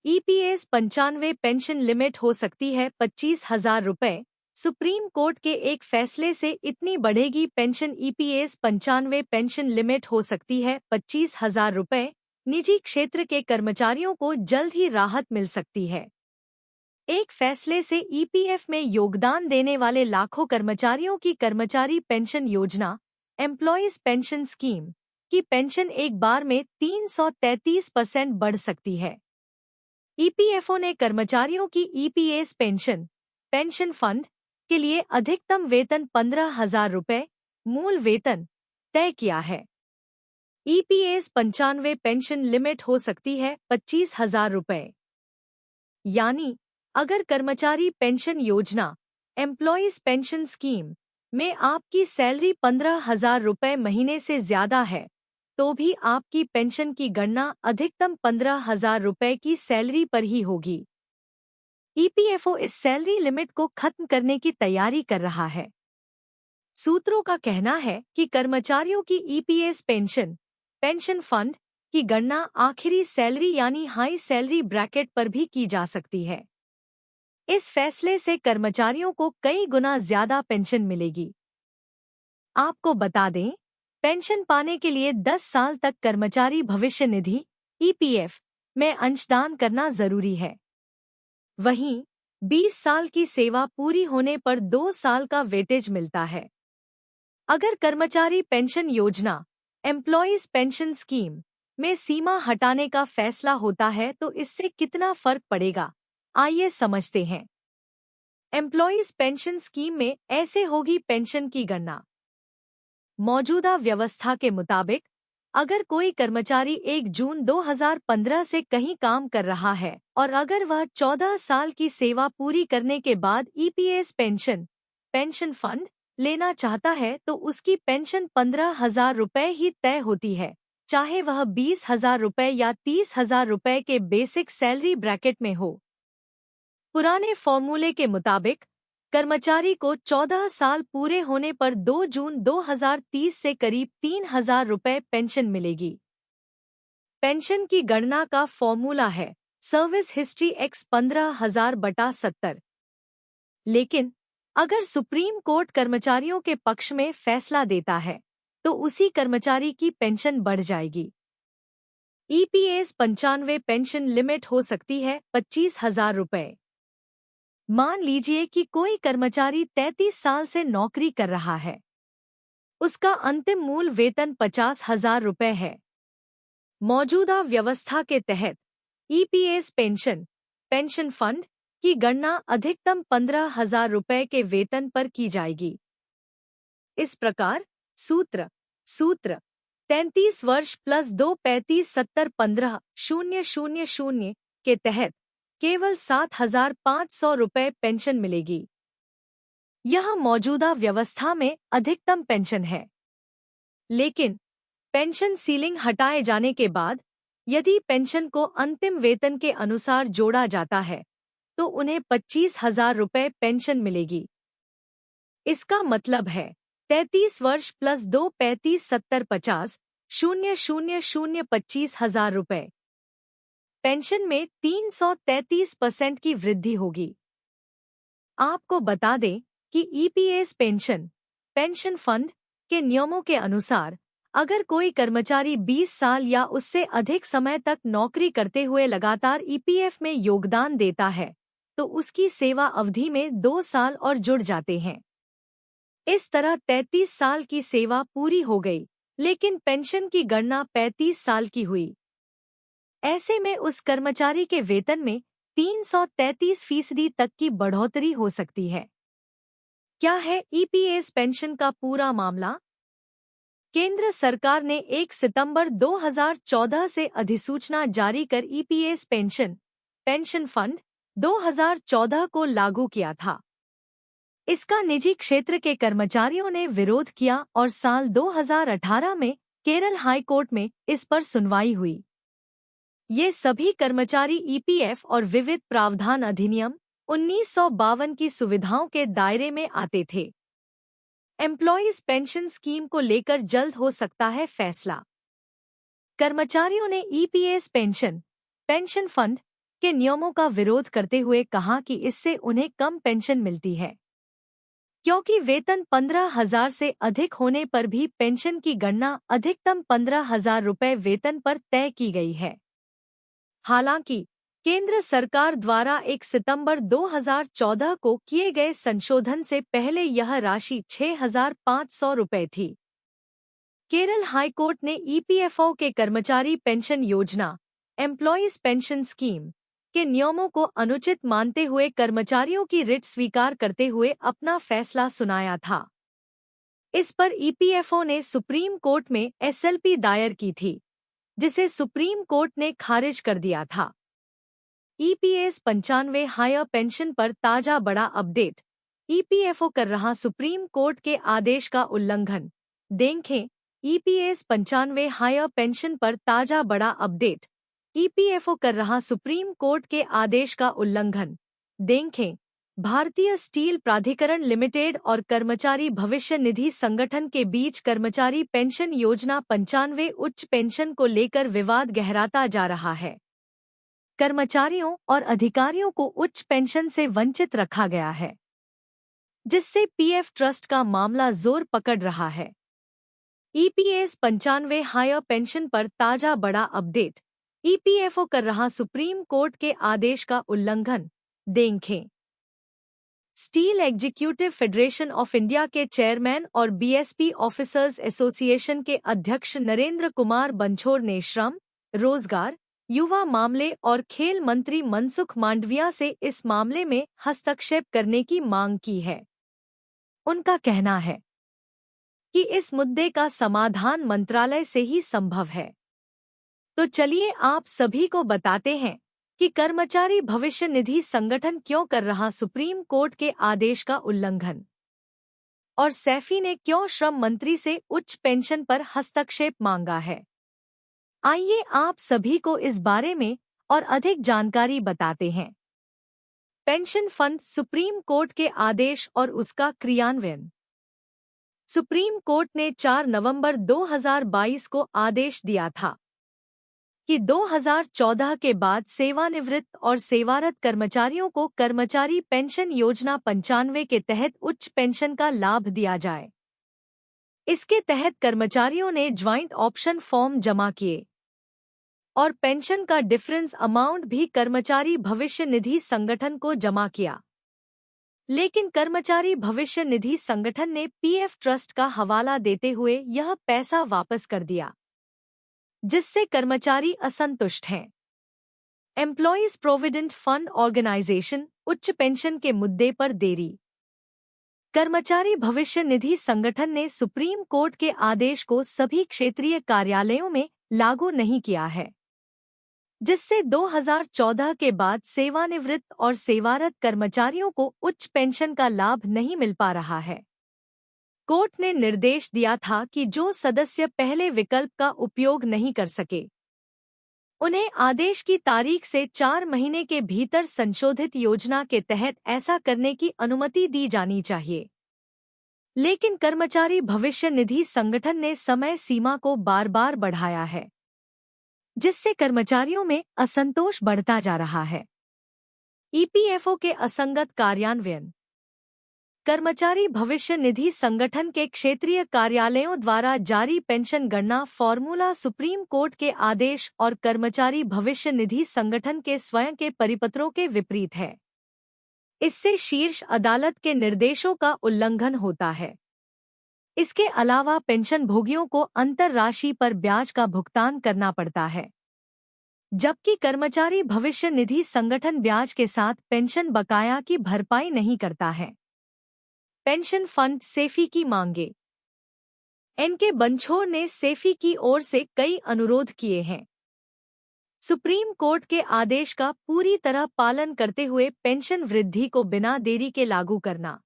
EPS 95 pension limit हो सकती है 25,000 रुपए। सुप्रीम कोर्ट के एक फैसले से इतनी बढ़ेगी पेंशन। ईपीएस 95 पेंशन लिमिट हो सकती है 25,000 रुपए। निजी क्षेत्र के कर्मचारियों को जल्द ही राहत मिल सकती है। एक फैसले से ईपीएफ में योगदान देने वाले लाखों कर्मचारियों की कर्मचारी पेंशन योजना एम्प्लॉयज पेंशन स्कीम की पेंशन एक बार में 333% बढ़ सकती है। ईपीएफओ ने कर्मचारियों की ईपीएस पेंशन फंड के लिए अधिकतम वेतन 15,000 रुपए मूल वेतन तय किया है। ईपीएस 95 पेंशन लिमिट हो सकती है 25,000 रुपए। यानी अगर कर्मचारी पेंशन योजना एम्प्लॉयज पेंशन स्कीम में आपकी सैलरी 15,000 रुपए महीने से ज्यादा है तो भी आपकी पेंशन की गणना अधिकतम 15,000 रुपए की सैलरी पर ही होगी। ईपीएफओ इस सैलरी लिमिट को खत्म करने की तैयारी कर रहा है। सूत्रों का कहना है कि कर्मचारियों की ईपीएस पेंशन फंड की गणना आखिरी सैलरी यानी हाई सैलरी ब्रैकेट पर भी की जा सकती है। इस फैसले से कर्मचारियों को कई गुना ज्यादा पेंशन मिलेगी। आपको बता दें, पेंशन पाने के लिए 10 साल तक कर्मचारी भविष्य निधि ईपीएफ में अंशदान करना जरूरी है। वहीं 20 साल की सेवा पूरी होने पर 2 साल का वेटेज मिलता है। अगर कर्मचारी पेंशन योजना एम्प्लॉयज पेंशन स्कीम में सीमा हटाने का फैसला होता है तो इससे कितना फर्क पड़ेगा, आइए समझते हैं। एम्प्लॉयज पेंशन स्कीम में ऐसे होगी पेंशन की गणना। मौजूदा व्यवस्था के मुताबिक अगर कोई कर्मचारी 1 जून 2015 से कहीं काम कर रहा है और अगर वह 14 साल की सेवा पूरी करने के बाद ईपीएस पेंशन फंड लेना चाहता है तो उसकी पेंशन 15,000 रुपए ही तय होती है, चाहे वह 20,000 रुपए या 30,000 रुपए के बेसिक सैलरी ब्रैकेट में हो। पुराने फॉर्मूले के मुताबिक कर्मचारी को 14 साल पूरे होने पर 2 जून 2030 से करीब 3,000 रुपए पेंशन मिलेगी। पेंशन की गणना का फॉर्मूला है सर्विस हिस्ट्री x 15,000/70। लेकिन अगर सुप्रीम कोर्ट कर्मचारियों के पक्ष में फैसला देता है तो उसी कर्मचारी की पेंशन बढ़ जाएगी। ईपीएस 95 पेंशन लिमिट हो सकती है 25,000 रुपए। मान लीजिए कि कोई कर्मचारी 33 साल से नौकरी कर रहा है। उसका अंतिम मूल वेतन 50,000 रुपए है। मौजूदा व्यवस्था के तहत ईपीएस पेंशन फंड की गणना अधिकतम 15,000 रुपए के वेतन पर की जाएगी। इस प्रकार सूत्र 33 वर्ष प्लस 2 35 70 15 000 के तहत केवल 7,500 रुपए पेंशन मिलेगी। यह मौजूदा व्यवस्था में अधिकतम पेंशन है। लेकिन पेंशन सीलिंग हटाए जाने के बाद यदि पेंशन को अंतिम वेतन के अनुसार जोड़ा जाता है तो उन्हें 25,000 रुपए पेंशन मिलेगी। इसका मतलब है 33 वर्ष प्लस 2 35 70 50 000 25,000 रुपए। पेंशन में 333% की वृद्धि होगी। आपको बता दें कि ईपीएस पेंशन फंड के नियमों के अनुसार अगर कोई कर्मचारी 20 साल या उससे अधिक समय तक नौकरी करते हुए लगातार ईपीएफ में योगदान देता है तो उसकी सेवा अवधि में 2 साल और जुड़ जाते हैं। इस तरह 33 साल की सेवा पूरी हो गई, लेकिन पेंशन की गणना 35 साल की हुई। ऐसे में उस कर्मचारी के वेतन में 333% तक की बढ़ोतरी हो सकती है। क्या है ईपीएस पेंशन का पूरा मामला? केंद्र सरकार ने 1 सितंबर 2014 से अधिसूचना जारी कर ईपीएस पेंशन फंड 2014 को लागू किया था। इसका निजी क्षेत्र के कर्मचारियों ने विरोध किया और साल 2018 में केरल हाई कोर्ट में इस पर सुनवाई हुई। ये सभी कर्मचारी ईपीएफ और विविध प्रावधान अधिनियम 1952 की सुविधाओं के दायरे में आते थे। एम्प्लॉयज पेंशन स्कीम को लेकर जल्द हो सकता है फैसला। कर्मचारियों ने ईपीएस पेंशन फंड के नियमों का विरोध करते हुए कहा कि इससे उन्हें कम पेंशन मिलती है, क्योंकि वेतन 15,000 से अधिक होने पर भी पेंशन की गणना अधिकतम 15,000 रुपये वेतन पर तय की गई है। हालांकि केंद्र सरकार द्वारा 1 सितंबर 2014 को किए गए संशोधन से पहले यह राशि 6,500 रुपये थी। केरल हाईकोर्ट ने ईपीएफओ के कर्मचारी पेंशन योजना एम्प्लॉयज पेंशन स्कीम के नियमों को अनुचित मानते हुए कर्मचारियों की रिट स्वीकार करते हुए अपना फैसला सुनाया था। इस पर ईपीएफओ ने सुप्रीम कोर्ट में एसएलपी दायर की थी, जिसे सुप्रीम कोर्ट ने खारिज कर दिया था। ईपीएस 95 हायर पेंशन पर ताजा बड़ा अपडेट। ईपीएफओ कर रहा सुप्रीम कोर्ट के आदेश का उल्लंघन। देखें ईपीएस 95 हायर पेंशन पर ताजा बड़ा अपडेट। ईपीएफओ कर रहा सुप्रीम कोर्ट के आदेश का उल्लंघन। देखें भारतीय स्टील प्राधिकरण लिमिटेड और कर्मचारी भविष्य निधि संगठन के बीच कर्मचारी पेंशन योजना 95 उच्च पेंशन को लेकर विवाद गहराता जा रहा है। कर्मचारियों और अधिकारियों को उच्च पेंशन से वंचित रखा गया है, जिससे पीएफ ट्रस्ट का मामला जोर पकड़ रहा है। ईपीएस 95 हायर पेंशन पर ताजा बड़ा अपडेट। ईपीएफओ कर रहा सुप्रीम कोर्ट के आदेश का उल्लंघन। देखें steel executive federation of India के चेयरमैन और बीएसपी ऑफिसर्स एसोसिएशन के अध्यक्ष नरेंद्र कुमार बंछोर ने श्रम, रोजगार, युवा मामले और खेल मंत्री मनसुख मांडविया से इस मामले में हस्तक्षेप करने की मांग की है। उनका कहना है कि इस मुद्दे का समाधान मंत्रालय से ही संभव है। तो चलिए आप सभी को बताते हैं कि कर्मचारी भविष्य निधि संगठन क्यों कर रहा सुप्रीम कोर्ट के आदेश का उल्लंघन, और सैफी ने क्यों श्रम मंत्री से उच्च पेंशन पर हस्तक्षेप मांगा है। आइए आप सभी को इस बारे में और अधिक जानकारी बताते हैं। पेंशन फंड, सुप्रीम कोर्ट के आदेश और उसका क्रियान्वयन। सुप्रीम कोर्ट ने 4 नवंबर 2022 को आदेश दिया था कि 2014 के बाद सेवानिवृत्त और सेवारत कर्मचारियों को कर्मचारी पेंशन योजना 95 के तहत उच्च पेंशन का लाभ दिया जाए। इसके तहत कर्मचारियों ने ज्वाइंट ऑप्शन फॉर्म जमा किए और पेंशन का डिफरेंस अमाउंट भी कर्मचारी भविष्य निधि संगठन को जमा किया। लेकिन कर्मचारी भविष्य निधि संगठन ने पीएफ ट्रस्ट का हवाला देते हुए यह पैसा वापस कर दिया, जिससे कर्मचारी असंतुष्ट हैं। एम्प्लॉयज प्रोविडेंट फंड ऑर्गेनाइजेशन, उच्च पेंशन के मुद्दे पर देरी। कर्मचारी भविष्य निधि संगठन ने सुप्रीम कोर्ट के आदेश को सभी क्षेत्रीय कार्यालयों में लागू नहीं किया है, जिससे 2014 के बाद सेवानिवृत्त और सेवारत कर्मचारियों को उच्च पेंशन का लाभ नहीं मिल पा रहा है। कोर्ट ने निर्देश दिया था कि जो सदस्य पहले विकल्प का उपयोग नहीं कर सके, उन्हें आदेश की तारीख से 4 महीने के भीतर संशोधित योजना के तहत ऐसा करने की अनुमति दी जानी चाहिए। लेकिन कर्मचारी भविष्य निधि संगठन ने समय सीमा को बार बार बढ़ाया है, जिससे कर्मचारियों में असंतोष बढ़ता जा रहा है। ईपीएफओ के असंगत कार्यान्वयन। कर्मचारी भविष्य निधि संगठन के क्षेत्रीय कार्यालयों द्वारा जारी पेंशन गणना फॉर्मूला सुप्रीम कोर्ट के आदेश और कर्मचारी भविष्य निधि संगठन के स्वयं के परिपत्रों के विपरीत है। इससे शीर्ष अदालत के निर्देशों का उल्लंघन होता है। इसके अलावा पेंशन भोगियों को अंतर राशि पर ब्याज का भुगतान करना पड़ता है, जबकि कर्मचारी भविष्य निधि संगठन ब्याज के साथ पेंशन बकाया की भरपाई नहीं करता है। पेंशन फंड, सेफी की मांगे। एनके बंछोर ने सेफी की ओर से कई अनुरोध किए हैं। सुप्रीम कोर्ट के आदेश का पूरी तरह पालन करते हुए पेंशन वृद्धि को बिना देरी के लागू करना,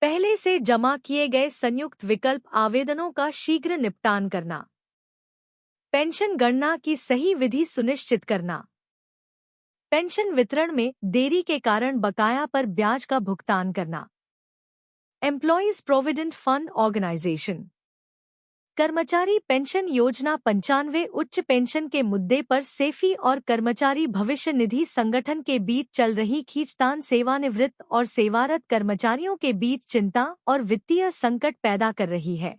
पहले से जमा किए गए संयुक्त विकल्प आवेदनों का शीघ्र निपटान करना, पेंशन गणना की सही विधि सुनिश्चित करना, पेंशन वितरण में देरी के कारण बकाया पर ब्याज का भुगतान करना, एम्प्लॉयज प्रोविडेंट फंड ऑर्गेनाइजेशन। कर्मचारी पेंशन योजना 95 उच्च पेंशन के मुद्दे पर सेफी और कर्मचारी भविष्य निधि संगठन के बीच चल रही खींचतान सेवानिवृत्त और सेवारत कर्मचारियों के बीच चिंता और वित्तीय संकट पैदा कर रही है।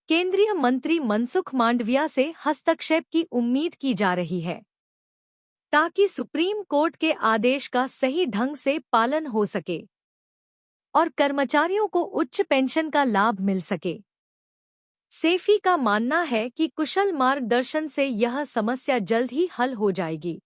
केंद्रीय मंत्री मनसुख मांडविया से हस्तक्षेप की उम्मीद की जा रही है ताकि सुप्रीम कोर्ट के आदेश का सही ढंग से पालन हो सके और कर्मचारियों को उच्च पेंशन का लाभ मिल सके। सेफी का मानना है कि कुशल मार्गदर्शन से यह समस्या जल्द ही हल हो जाएगी।